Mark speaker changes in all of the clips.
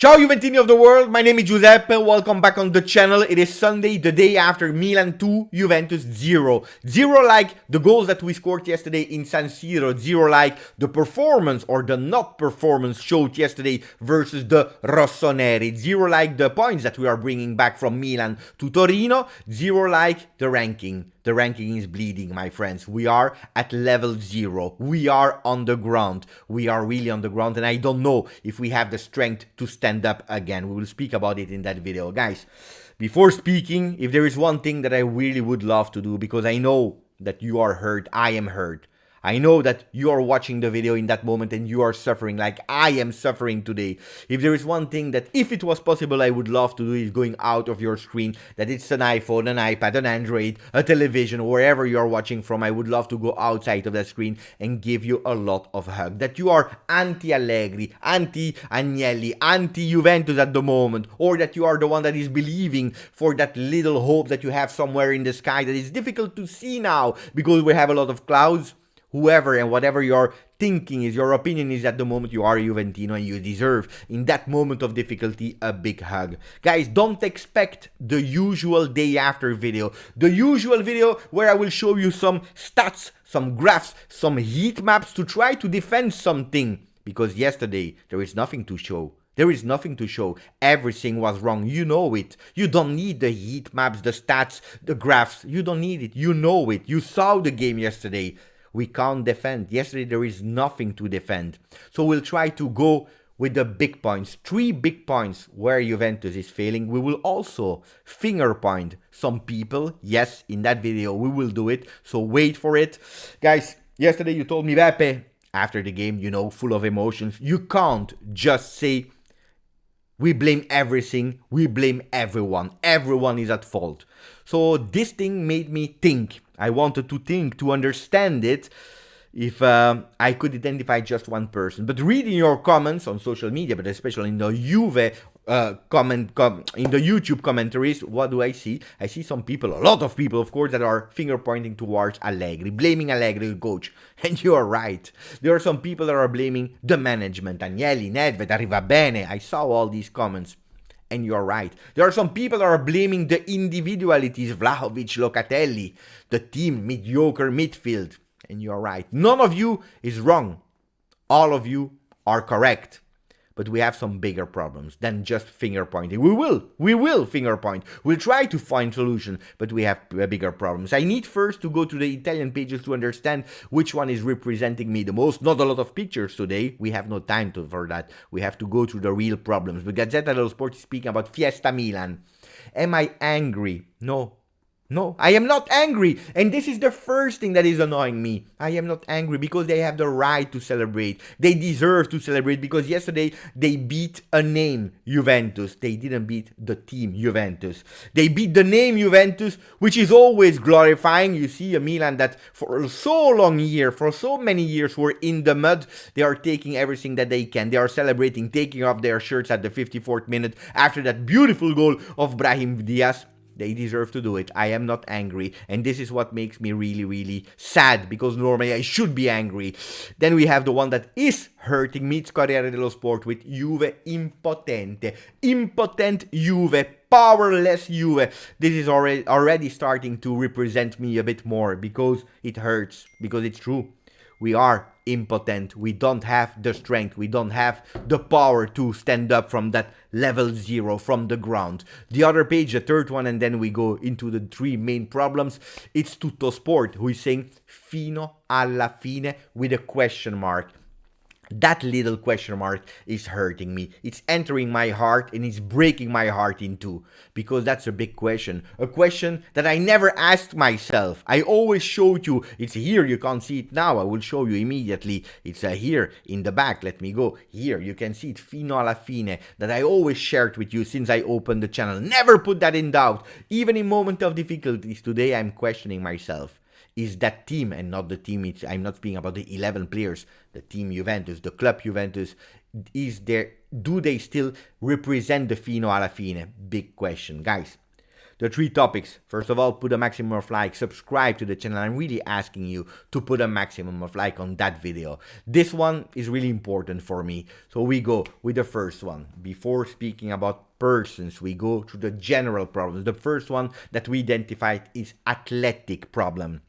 Speaker 1: Ciao Juventini of the world, my name is Giuseppe, welcome back on the channel. It is Sunday, the day after Milan 2, Juventus 0. 0 like the goals that we scored yesterday in San Siro, 0 like the performance or the not performance showed yesterday versus the Rossoneri, 0 like the points that we are bringing back from Milan to Torino, 0 like the ranking. The ranking is bleeding, my friends. We are at level 0. We are on the ground. We are really on the ground, and I don't know if we have the strength to stand up again. We will speak about it in that video. Guys, before speaking, if there is one thing that I really would love to do, because I know that you are hurt, I am hurt. I know that you are watching the video in that moment and you are suffering like I am suffering today. If there is one thing that, if it was possible, I would love to do is going out of your screen, that it's an iPhone, an iPad, an Android, a television, wherever you are watching from, I would love to go outside of that screen and give you a lot of hug. That you are anti-Allegri, anti-Agnelli, anti-Juventus at the moment, or that you are the one that is believing for that little hope that you have somewhere in the sky that is difficult to see now because we have a lot of clouds. Whoever and whatever your thinking is, your opinion is at the moment, you are a Juventino and you deserve, in that moment of difficulty, a big hug. Guys, don't expect the usual day after video. The usual video where I will show you some stats, some graphs, some heat maps to try to defend something. Because yesterday, there is nothing to show. There is nothing to show. Everything was wrong. You know it. You don't need the heat maps, the stats, the graphs. You don't need it. You know it. You saw the game yesterday. We can't defend. Yesterday there is nothing to defend. So we'll try to go with the big points. 3 big points where Juventus is failing. We will also finger point some people. Yes, in that video we will do it. So wait for it. Guys, yesterday you told me, Beppe, after the game, you know, full of emotions. You can't just say, we blame everything, we blame everyone. Everyone is at fault. So this thing made me think. I wanted to think, to understand it, if I could identify just one person. But reading your comments on social media, but especially in the Juve in the YouTube commentaries, what do I see? I see some people, a lot of people, of course, that are finger pointing towards Allegri, blaming Allegri, the coach. And you are right. There are some people that are blaming the management, Agnelli, Nedved, Arriva Bene. I saw all these comments. And you're right. There are some people that are blaming the individualities, Vlahovic, Locatelli, the team, mediocre midfield. And you're right. None of you is wrong. All of you are correct. But we have some bigger problems than just finger pointing. We will finger point. We'll try to find solution, but we have bigger problems. I need first to go to the Italian pages to understand which one is representing me the most. Not a lot of pictures today. We have no time for that. We have to go to the real problems. But Gazzetta dello Sport is speaking about Fiesta Milan. Am I angry? No. No, I am not angry. And this is the first thing that is annoying me. I am not angry because they have the right to celebrate. They deserve to celebrate because yesterday they beat a name, Juventus. They didn't beat the team, Juventus. They beat the name Juventus, which is always glorifying. You see a Milan that for so many years were in the mud. They are taking everything that they can. They are celebrating, taking off their shirts at the 54th minute after that beautiful goal of Brahim Diaz. They deserve to do it. I am not angry. And this is what makes me really, really sad. Because normally I should be angry. Then we have the one that is hurting me. It's Corriere dello Sport with Juve impotente. Impotent Juve. Powerless Juve. This is already starting to represent me a bit more. Because it hurts. Because it's true. We are impotent. We don't have the strength. We don't have the power to stand up from that level 0, from the ground. The other page, the third one, and then we go into the 3 main problems. It's Tutto Sport, who is saying fino alla fine with a question mark. That little question mark is hurting me. It's entering my heart and it's breaking my heart in two. Because that's a big question. A question that I never asked myself. I always showed you. It's here. You can't see it now. I will show you immediately. It's here in the back. Let me go. Here. You can see it. Fino alla fine. That I always shared with you since I opened the channel. Never put that in doubt. Even in moment of difficulties. Today I'm questioning myself. Is that team, and not the team, I'm not speaking about the 11 players, the team Juventus, the club Juventus, do they still represent the fino alla fine? Big question, guys. the 3 topics. First of all, put a maximum of likes, subscribe to the channel. I'm really asking you to put a maximum of like on that video. This one is really important for me. So we go with the first one. Before speaking about persons, we go to the general problems. The first one that we identified is athletic problem.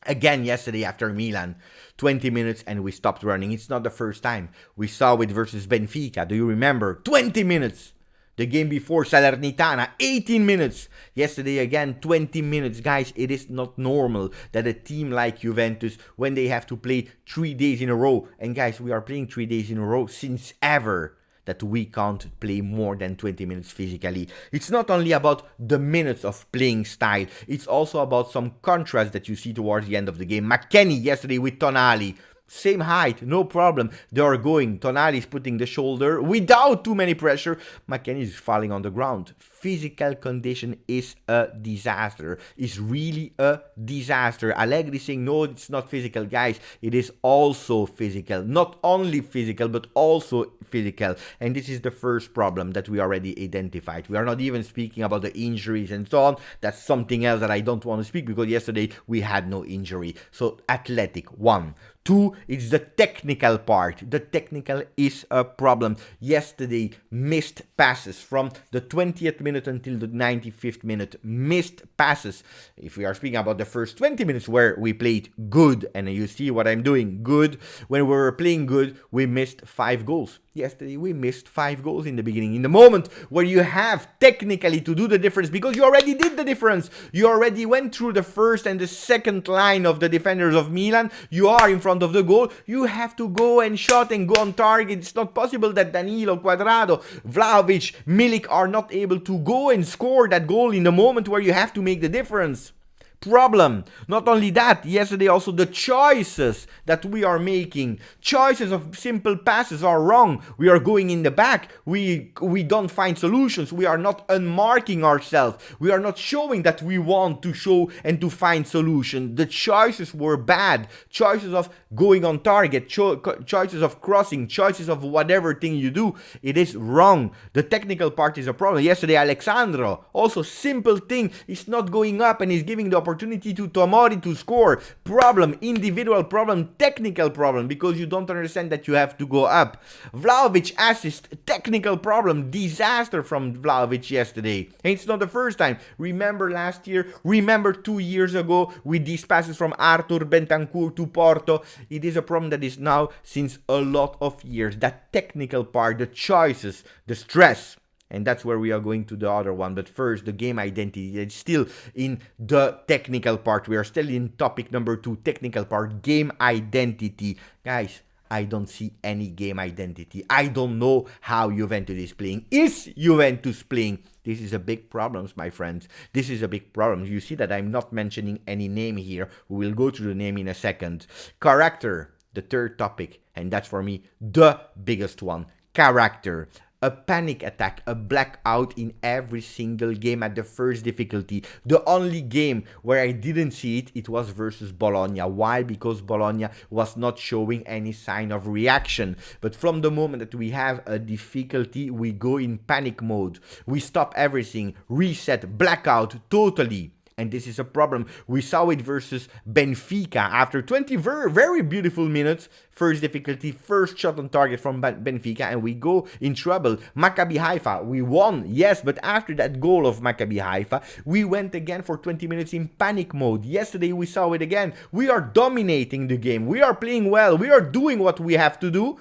Speaker 1: Again, yesterday after Milan, 20 minutes and we stopped running. It's not the first time. We saw it versus Benfica. Do you remember? 20 minutes. The game before, Salernitana, 18 minutes. Yesterday again, 20 minutes. Guys, it is not normal that a team like Juventus, when they have to play 3 days in a row, and guys, we are playing 3 days in a row since ever, that we can't play more than 20 minutes physically. It's not only about the minutes of playing style, it's also about some contrast that you see towards the end of the game. McKennie yesterday with Tonali, same height, no problem. They are going. Tonali is putting the shoulder without too many pressure. McKennie is falling on the ground. Physical condition is a disaster. It's really a disaster. Allegri saying, no, it's not physical. Guys, it is also physical. Not only physical, but also physical. And this is the first problem that we already identified. We are not even speaking about the injuries and so on. That's something else that I don't want to speak, because yesterday we had no injury. So athletic, 1. 2, it's the technical part. The technical is a problem. Yesterday, missed passes from the 20th minute until the 95th minute. Missed passes. If we are speaking about the first 20 minutes where we played good, and you see what I'm doing, good. When we were playing good, we missed 5 goals. Yesterday, we missed 5 goals in the beginning. In the moment where you have technically to do the difference, because you already did the difference. You already went through the first and the second line of the defenders of Milan. You are in front of the goal. You have to go and shot and go on target. It's not possible that Danilo, Cuadrado, Vlahovic, Milik are not able to go and score that goal in the moment where you have to make the difference. Problem. Not only that, yesterday also the choices that we are making, choices of simple passes are wrong. We are going in the back. We don't find solutions. We are not unmarking ourselves. We are not showing that we want to show and to find solution. The choices were bad. Choices of going on target, choices of crossing, choices of whatever thing you do. It is wrong. The technical part is a problem. Yesterday, Alexandro, also simple thing, is not going up and is giving the opportunity to Tomori to score. Problem, individual problem, technical problem, because you don't understand that you have to go up. Vlahovic assist, technical problem, disaster from Vlahovic yesterday. And it's not the first time. Remember last year, remember 2 years ago with these passes from Arthur Bentancur to Porto. It is a problem that is now since a lot of years. That technical part, the choices, the stress. And that's where we are going to the other one. But first, the game identity. It's still in the technical part. We are still in topic number 2, technical part, game identity. Guys, I don't see any game identity. I don't know how Juventus is playing. Is Juventus playing? This is a big problem, my friends. This is a big problem. You see that I'm not mentioning any name here. We will go to the name in a second. Character, the third topic. And that's for me the biggest one. Character. A panic attack, a blackout in every single game at the first difficulty. The only game where I didn't see it, it was versus Bologna. Why? Because Bologna was not showing any sign of reaction. But from the moment that we have a difficulty, we go in panic mode. We stop everything, reset, blackout, totally. And this is a problem. We saw it versus Benfica after 20 very beautiful minutes. First difficulty, first shot on target from Benfica, and we go in trouble. Maccabi Haifa, we won, yes, but after that goal of Maccabi Haifa, we went again for 20 minutes in panic mode. Yesterday we saw it again. We are dominating the game. We are playing well. We are doing what we have to do.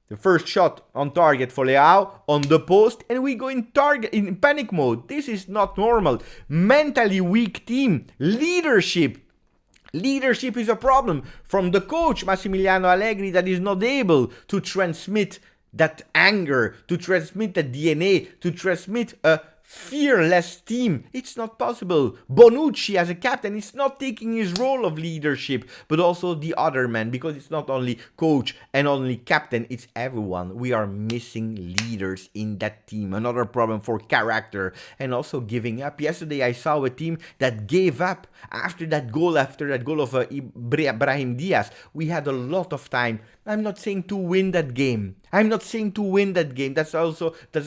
Speaker 1: The first shot on target for Leao, on the post, and we go in panic mode. This is not normal. Mentally weak team. Leadership. Leadership is a problem from the coach, Massimiliano Allegri, that is not able to transmit that anger, to transmit the DNA, to transmit a fearless team. It's not possible. Bonucci as a captain is not taking his role of leadership, but also the other man, because it's not only coach and only captain, it's everyone. We are missing leaders in that team. Another problem for character and also giving up. Yesterday I saw a team that gave up after that goal of Brahim Diaz. We had a lot of time. I'm not saying to win that game. That's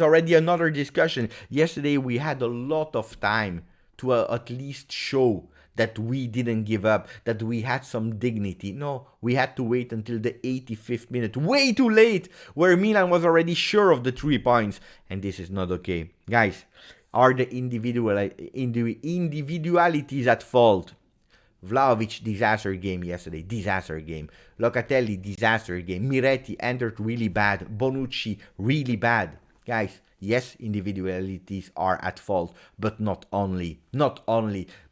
Speaker 1: already another discussion. Yesterday we had a lot of time to at least show that we didn't give up, that we had some dignity. No, we had to wait until the 85th minute, way too late, where Milan was already sure of the 3 points. And this is not okay. Guys, are the individualities at fault? Vlahovic, disaster game yesterday, disaster game. Locatelli, disaster game. Miretti entered really bad. Bonucci, really bad. Guys, yes, individualities are at fault, but not only,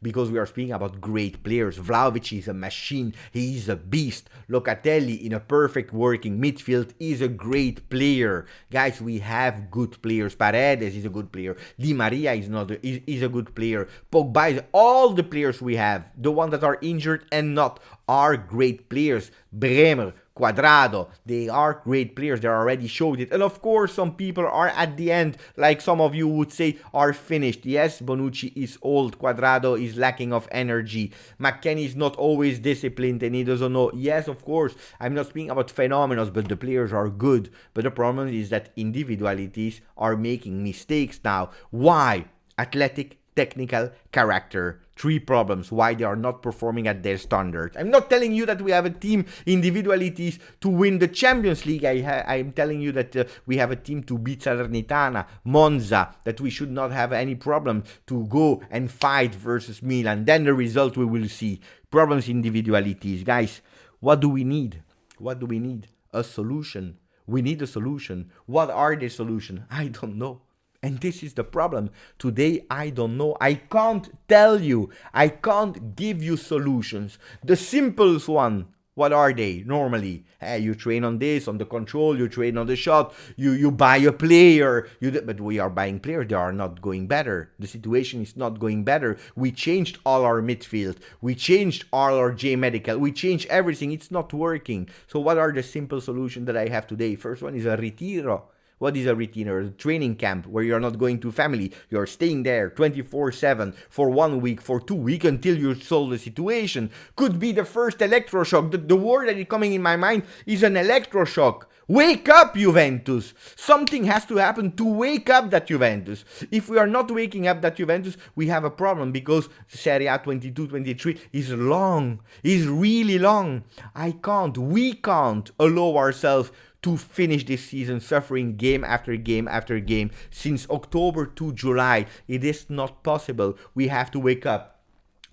Speaker 1: because we are speaking about great players. Vlahovic is a machine, he is a beast. Locatelli in a perfect working midfield is a great player. Guys, we have good players. Paredes is a good player. Di Maria is a good player. Pogba is, all the players we have, the ones that are injured and not, are great players. Bremer, Cuadrado, they are great players. They already showed it. And of course, some people are at the end, like some of you would say, are finished. Yes, Bonucci is old. Cuadrado is lacking of energy. McKennie is not always disciplined and he doesn't know. Yes, of course, I'm not speaking about phenomenals, but the players are good. But the problem is that individualities are making mistakes now. Why? Athletic, technical, character. 3 problems why they are not performing at their standards. I'm not telling you that we have a team individualities to win the Champions League. I'm telling you that we have a team to beat Salernitana, Monza, that we should not have any problem to go and fight versus Milan. Then the result we will see. Problems, individualities. Guys, what do we need? What do we need? A solution. We need a solution. What are the solutions? I don't know. And this is the problem. Today, I don't know. I can't tell you. I can't give you solutions. The simplest one, what are they normally? Hey, you train on this, on the control, you train on the shot, you buy a player. But we are buying players, they are not going better. The situation is not going better. We changed all our midfield. We changed all our J medical. We changed everything. It's not working. So what are the simple solutions that I have today? First one is a retiro. What is a retiro? A training camp where you're not going to family. You're staying there 24/7 for 1 week, for 2 weeks until you solve the situation. Could be the first electroshock. The word that is coming in my mind is an electroshock. Wake up, Juventus! Something has to happen to wake up that Juventus. If we are not waking up that Juventus, we have a problem because Serie A 22-23 is long. Is really long. We can't allow ourselves to finish this season suffering game after game after game since October to July. It is not possible. We have to wake up.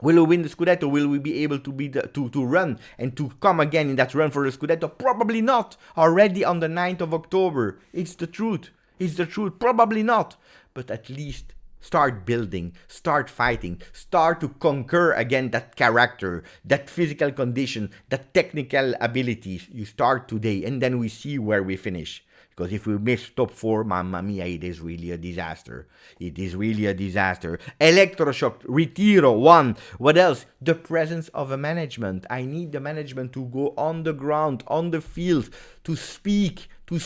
Speaker 1: Will we win the Scudetto? Will we be able to run and to come again in that run for the Scudetto? Probably not. Already on the 9th of October. It's the truth. It's the truth. Probably not. But at least start building, start fighting, start to conquer again that character, that physical condition, that technical abilities. You start today and then we see where we finish. Because if we miss top 4, mamma mia, it is really a disaster. It is really a disaster. Electroshock, retiro, 1. What else? The presence of a management. I need the management to go on the ground, on the field, to speak, to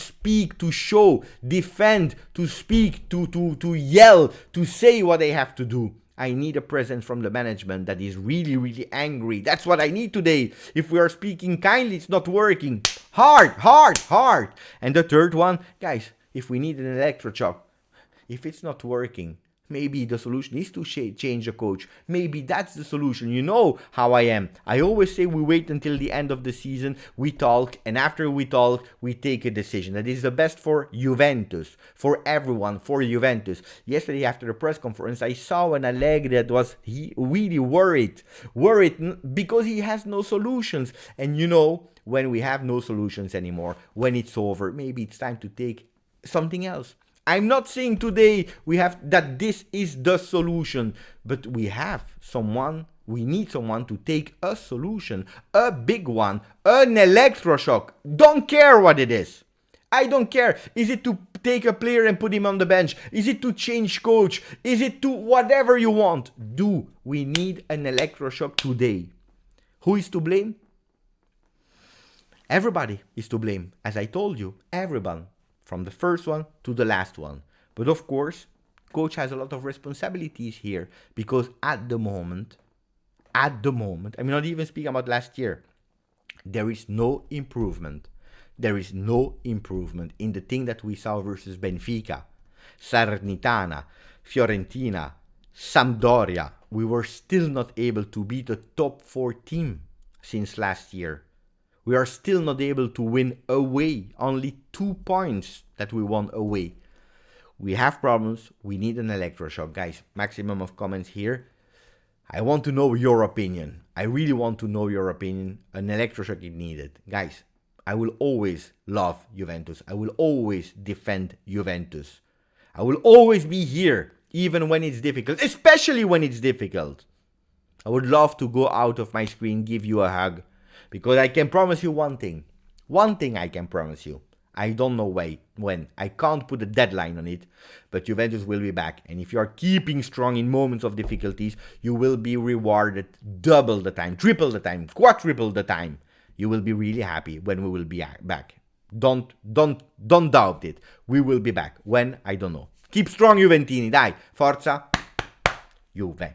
Speaker 1: show, defend, to speak, to yell, to say what they have to do. I need a presence from the management that is really, really angry. That's what I need today. If we are speaking kindly, it's not working. Hard. And the third one, guys, if we need an electroshock, if it's not working, maybe the solution is to change the coach. Maybe that's the solution. You know how I am. I always say we wait until the end of the season, we talk, and after we talk, we take a decision. That is the best for Juventus, for everyone, for Juventus. Yesterday after the press conference, I saw an Allegri that was really worried because he has no solutions. And you know, when we have no solutions anymore, when it's over, maybe it's time to take something else. I'm not saying today that this is the solution, but we need someone to take a solution, a big one, an electroshock. Don't care what it is. I don't care. Is it to take a player and put him on the bench? Is it to change coach? Is it to whatever you want? We need an electroshock today. Who is to blame? Everybody is to blame. As I told you, everyone. From the first one to the last one. But of course, coach has a lot of responsibilities here. Because at the moment, I'm not even speaking about last year. There is no improvement. There is no improvement in the thing that we saw versus Benfica, Salernitana, Fiorentina, Sampdoria, we were still not able to beat a top 4 team since last year. We are still not able to win away. Only 2 points that we won away. We have problems. We need an electroshock. Guys, maximum of comments here. I want to know your opinion. I really want to know your opinion. An electroshock is needed. Guys, I will always love Juventus. I will always defend Juventus. I will always be here, even when it's difficult, especially when it's difficult. I would love to go out of my screen, give you a hug, because I can promise you one thing. One thing I can promise you. I don't know when. I can't put a deadline on it, but Juventus will be back. And if you are keeping strong in moments of difficulties, you will be rewarded double the time, triple the time, quadruple the time. You will be really happy when we will be back. Don't doubt it. We will be back. When? I don't know. Keep strong, Juventini. Dai, forza, Juve.